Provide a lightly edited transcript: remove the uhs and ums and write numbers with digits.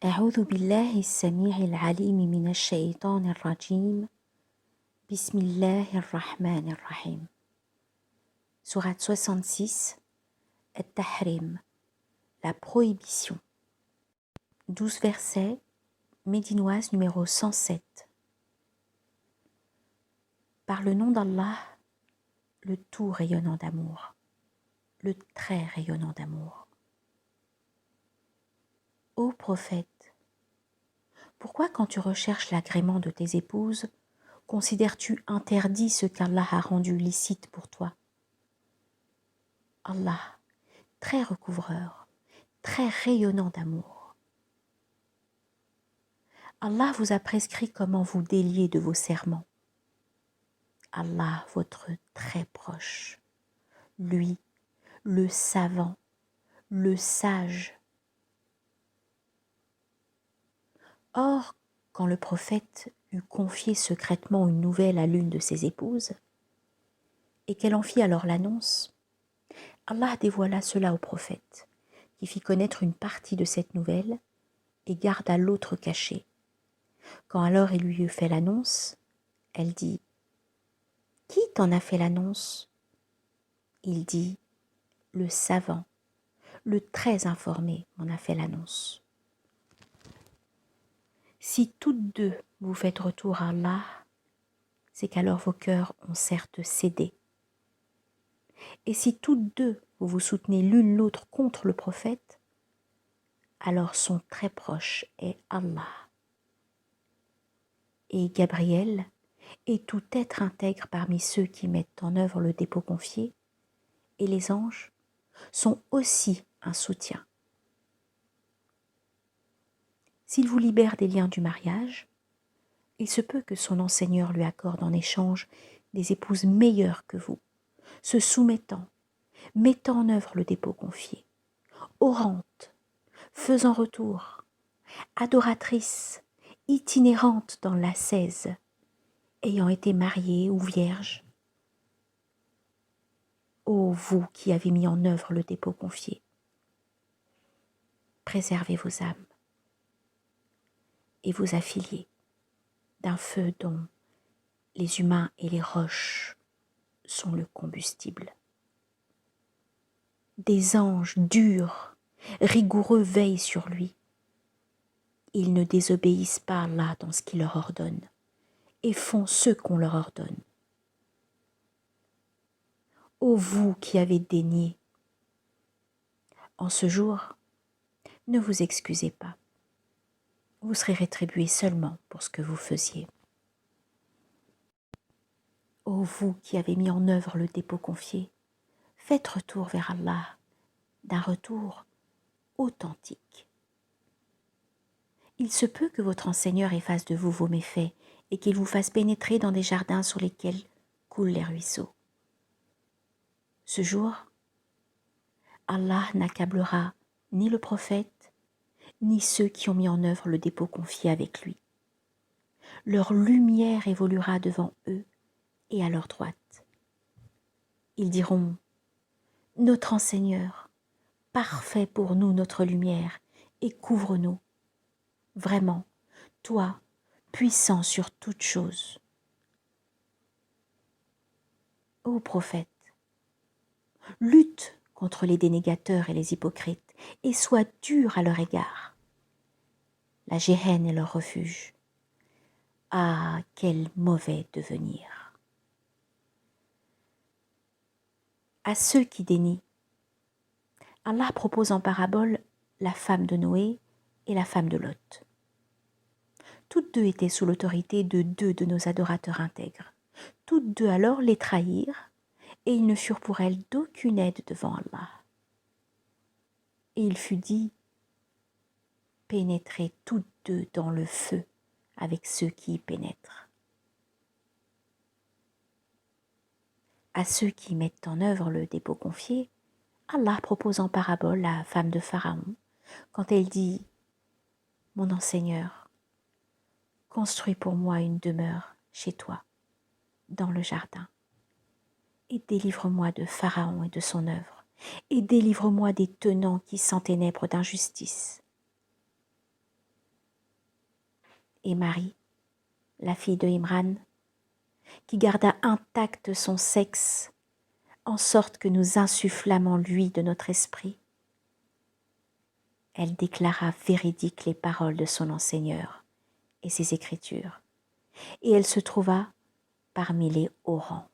أعوذ بالله السميع العليم من الشيطان الرجيم بسم الله الرحمن الرحيم Sourate 66 التحريم La prohibition 12 versets médinoise numéro 107 Par le nom d'Allah, le tout rayonnant d'amour, le très rayonnant d'amour. Ô prophète, pourquoi quand tu recherches l'agrément de tes épouses, considères-tu interdit ce qu'Allah a rendu licite pour toi? Allah, très recouvreur, très rayonnant d'amour. Allah vous a prescrit comment vous délier de vos serments. Allah, votre très proche, lui, le savant, le sage. Or, quand le prophète eut confié secrètement une nouvelle à l'une de ses épouses, et qu'elle en fit alors l'annonce, Allah dévoila cela au prophète, qui fit connaître une partie de cette nouvelle et garda l'autre cachée. Quand alors il lui eut fait l'annonce, elle dit « Qui t'en a fait l'annonce ?» Il dit « Le savant, le très informé m'en a fait l'annonce. » Si toutes deux vous faites retour à Allah, c'est qu'alors vos cœurs ont certes cédé. Et si toutes deux vous vous soutenez l'une l'autre contre le prophète, alors son très proche est Allah. Et Gabriel et tout être intègre parmi ceux qui mettent en œuvre le dépôt confié, et les anges sont aussi un soutien. S'il vous libère des liens du mariage, il se peut que son enseigneur lui accorde en échange des épouses meilleures que vous, se soumettant, mettant en œuvre le dépôt confié, orantes, faisant retour, adoratrices, itinérantes dans l'ascèse, ayant été mariées ou vierges. Ô vous qui avez mis en œuvre le dépôt confié, préservez vos âmes et vos affiliés d'un feu dont les humains et les roches sont le combustible. Des anges durs, rigoureux veillent sur lui. Ils ne désobéissent pas à Allah dans ce qu'il leur ordonne et font ce qu'on leur ordonne. Ô vous qui avez dénié, en ce jour, ne vous excusez pas. Vous serez rétribués seulement pour ce que vous faisiez. Ô vous qui avez mis en œuvre le dépôt confié, faites retour vers Allah d'un retour authentique. Il se peut que votre enseigneur efface de vous vos méfaits et qu'il vous fasse pénétrer dans des jardins sur lesquels coulent les ruisseaux. Ce jour, Allah n'accablera ni le prophète, ni ceux qui ont mis en œuvre le dépôt confié avec lui. Leur lumière évoluera devant eux et à leur droite. Ils diront « Notre enseigneur, parfait pour nous notre lumière, et couvre-nous. Vraiment, toi, puissant sur toutes choses. » Ô prophète, lutte contre les dénégateurs et les hypocrites, et sois dur à leur égard. La géhenne est leur refuge. Ah, quel mauvais devenir! À ceux qui dénient, Allah propose en parabole la femme de Noé et la femme de Lot. Toutes deux étaient sous l'autorité de deux de nos adorateurs intègres. Toutes deux alors les trahirent, et ils ne furent pour elles d'aucune aide devant Allah. Et il fut dit, pénétrez toutes deux dans le feu avec ceux qui y pénètrent. À ceux qui mettent en œuvre le dépôt confié, Allah propose en parabole la femme de Pharaon, quand elle dit « Mon enseigneur, construis pour moi une demeure chez toi, dans le jardin, et délivre-moi de Pharaon et de son œuvre, et délivre-moi des tenants qui s'enténèbrent d'injustice. » et Marie, la fille de Imran, qui garda intact son sexe, en sorte que nous insufflâmes en lui de notre esprit. Elle déclara véridiques les paroles de son enseigneur et ses écritures, et elle se trouva parmi les hauts rangs.